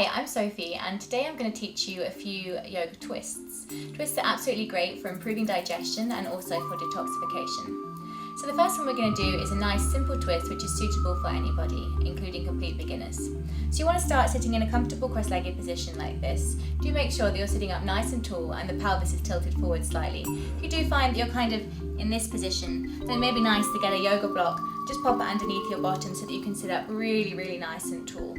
Hi, I'm Sophie, and today I'm going to teach you a few yoga twists. Twists are absolutely great for improving digestion and also for detoxification. So the first one we're going to do is a nice simple twist which is suitable for anybody, including complete beginners. So you want to start sitting in a comfortable cross-legged position like this. Do make sure that you're sitting up nice and tall and the pelvis is tilted forward slightly. If you do find that you're kind of in this position, then it may be nice to get a yoga block. Just pop it underneath your bottom so that you can sit up really nice and tall.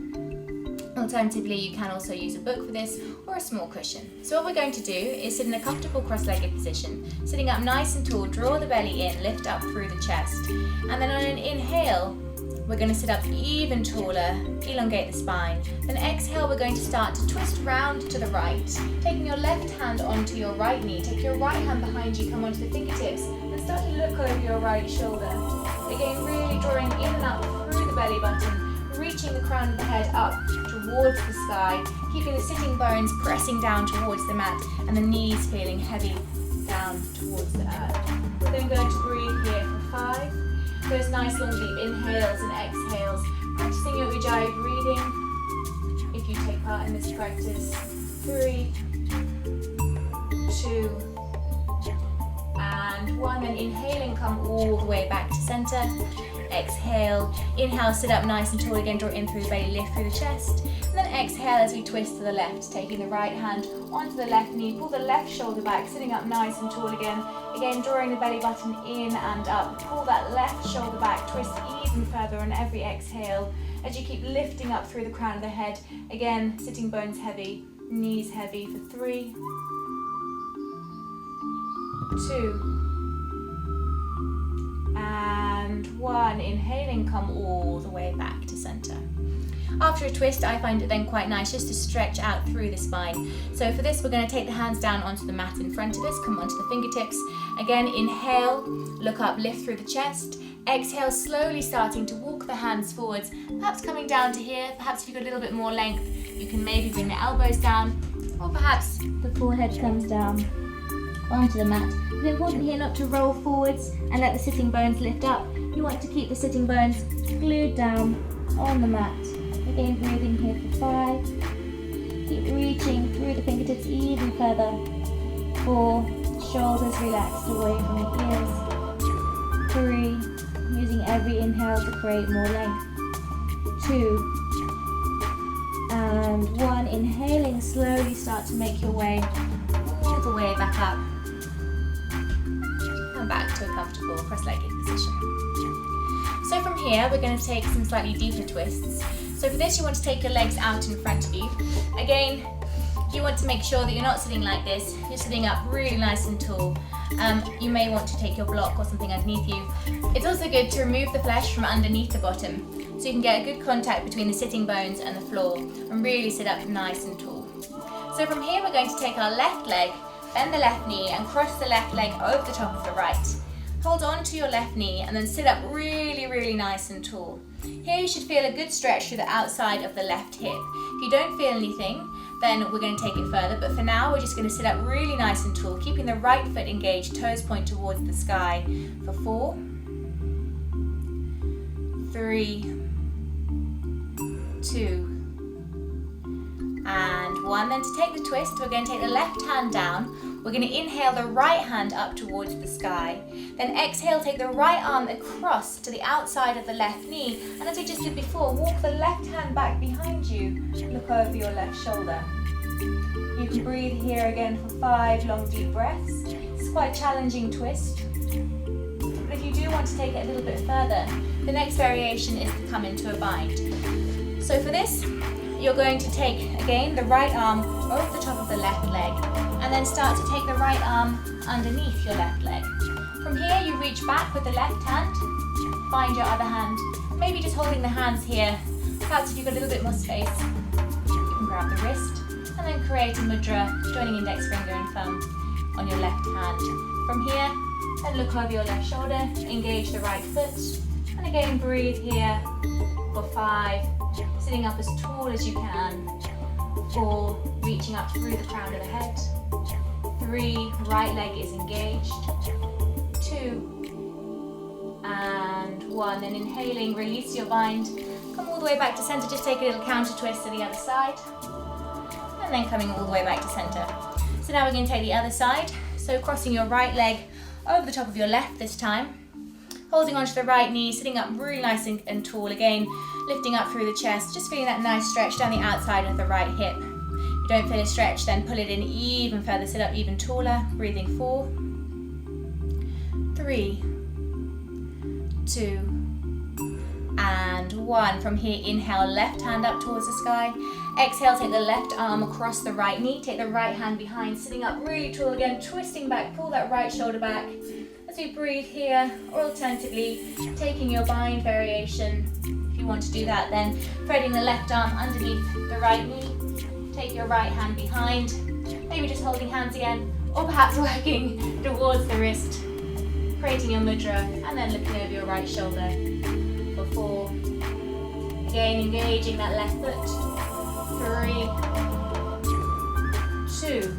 Alternatively, you can also use a book for this or a small cushion. So what we're going to do is sit in a comfortable cross-legged position, sitting up nice and tall, draw the belly in, lift up through the chest, and then on an inhale, we're going to sit up even taller, elongate the spine. Then exhale, we're going to start to twist round to the right, taking your left hand onto your right knee, take your right hand behind you, come onto the fingertips, and start to look over your right shoulder. Again, really drawing in and up through the belly button, reaching the crown of the head up towards the sky, keeping the sitting bones pressing down towards the mat and the knees feeling heavy down towards the earth. We're then going to breathe here for 5. Those nice long deep inhales and exhales, practicing your ujjayi breathing if you take part in this practice. 3, 2, and 1. Then inhaling, come all the way back to center. Exhale, inhale, sit up nice and tall again, draw in through the belly, lift through the chest. And then exhale as we twist to the left, taking the right hand onto the left knee, pull the left shoulder back, sitting up nice and tall again. Again, drawing the belly button in and up, pull that left shoulder back, twist even further on every exhale as you keep lifting up through the crown of the head. Again, sitting bones heavy, knees heavy for 3, 2, and 1. Inhaling, come all the way back to center. After a twist, I find it then quite nice just to stretch out through the spine. So for this, we're going to take the hands down onto the mat in front of us, come onto the fingertips. Again, inhale, look up, lift through the chest. Exhale, slowly starting to walk the hands forwards, perhaps coming down to here. Perhaps if you've got a little bit more length, you can maybe bring the elbows down, or perhaps the forehead comes down onto the mat. It's important here not to roll forwards and let the sitting bones lift up. You want to keep the sitting bones glued down on the mat. Again, breathing here for 5. Keep reaching through the fingertips even further. 4, shoulders relaxed away from the ears. 3, using every inhale to create more length. 2, and 1. Inhaling, slowly start to make your way all the way back up. Back to a comfortable cross-legged position. So from here, we're going to take some slightly deeper twists. So for this, you want to take your legs out in front of you. Again, you want to make sure that you're not sitting like this. You're sitting up really nice and tall. You may want to take your block or something underneath you. It's also good to remove the flesh from underneath the bottom so you can get a good contact between the sitting bones and the floor and really sit up nice and tall. So from here, we're going to take our left leg, bend the left knee and cross the left leg over the top of the right. Hold on to your left knee and then sit up really nice and tall. Here you should feel a good stretch through the outside of the left hip. If you don't feel anything, then we're going to take it further, but for now we're just going to sit up really nice and tall, keeping the right foot engaged, toes point towards the sky for 4, 3, 2, and 1. Then to take the twist, we're going to take the left hand down. We're going to inhale the right hand up towards the sky. Then exhale, take the right arm across to the outside of the left knee. And as we just did before, walk the left hand back behind you. Look over your left shoulder. You can breathe here again for 5 long deep breaths. It's quite a challenging twist. But if you do want to take it a little bit further, the next variation is to come into a bind. So for this, you're going to take, again, the right arm over the top of the left leg and then start to take the right arm underneath your left leg. From here, you reach back with the left hand, find your other hand, maybe just holding the hands here. Perhaps if you've got a little bit more space, you can grab the wrist and then create a mudra, joining index finger and thumb on your left hand. From here, then look over your left shoulder, engage the right foot, and again breathe here for 5, sitting up as tall as you can. 4, reaching up through the crown of the head. 3, right leg is engaged. 2, and 1. Then inhaling, release your mind. Come all the way back to center. Just take a little counter twist to the other side. And then coming all the way back to center. So now we're going to take the other side. So crossing your right leg over the top of your left this time. Holding onto the right knee, sitting up really nice and tall again. Lifting up through the chest. Just feeling that nice stretch down the outside of the right hip. If you don't feel a stretch, then pull it in even further. Sit up even taller. Breathing 4, 3, 2, and 1. From here, inhale, left hand up towards the sky. Exhale, take the left arm across the right knee. Take the right hand behind, sitting up really tall again, twisting back, pull that right shoulder back as we breathe here, or alternatively, taking your bind variation. If you want to do that, then threading the left arm underneath the right knee. Take your right hand behind, maybe just holding hands again, or perhaps working towards the wrist, creating your mudra, and then looking over your right shoulder for 4. Again, engaging that left foot. 3, 2,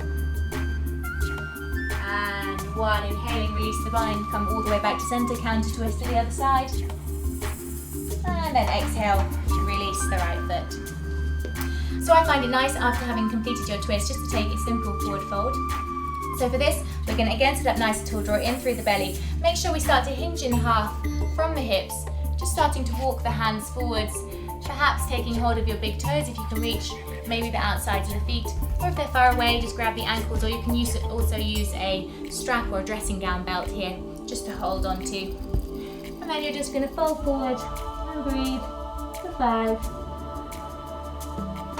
and 1. Inhaling, release the bind. Come all the way back to center. Counter twist to the other side. And then exhale, release the right foot. So I find it nice after having completed your twist just to take a simple forward fold. So for this, we're going to again sit up nice and tall, draw in through the belly. Make sure we start to hinge in half from the hips, just starting to walk the hands forwards, perhaps taking hold of your big toes if you can reach maybe the outsides of the feet, or if they're far away, just grab the ankles, or you can also use a strap or a dressing gown belt here just to hold on to. And then you're just going to fold forward and breathe for 5,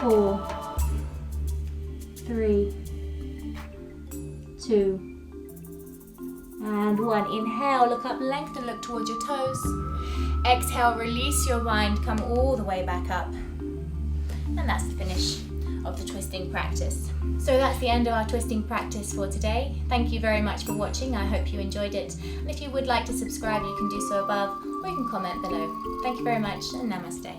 4, 3, 2, and 1. Inhale, look up, lengthen, look towards your toes. Exhale, release your mind, come all the way back up. And that's the finish of the twisting practice. So that's the end of our twisting practice for today. Thank you very much for watching. I hope you enjoyed it. And if you would like to subscribe, you can do so above, or you can comment below. Thank you very much, and namaste.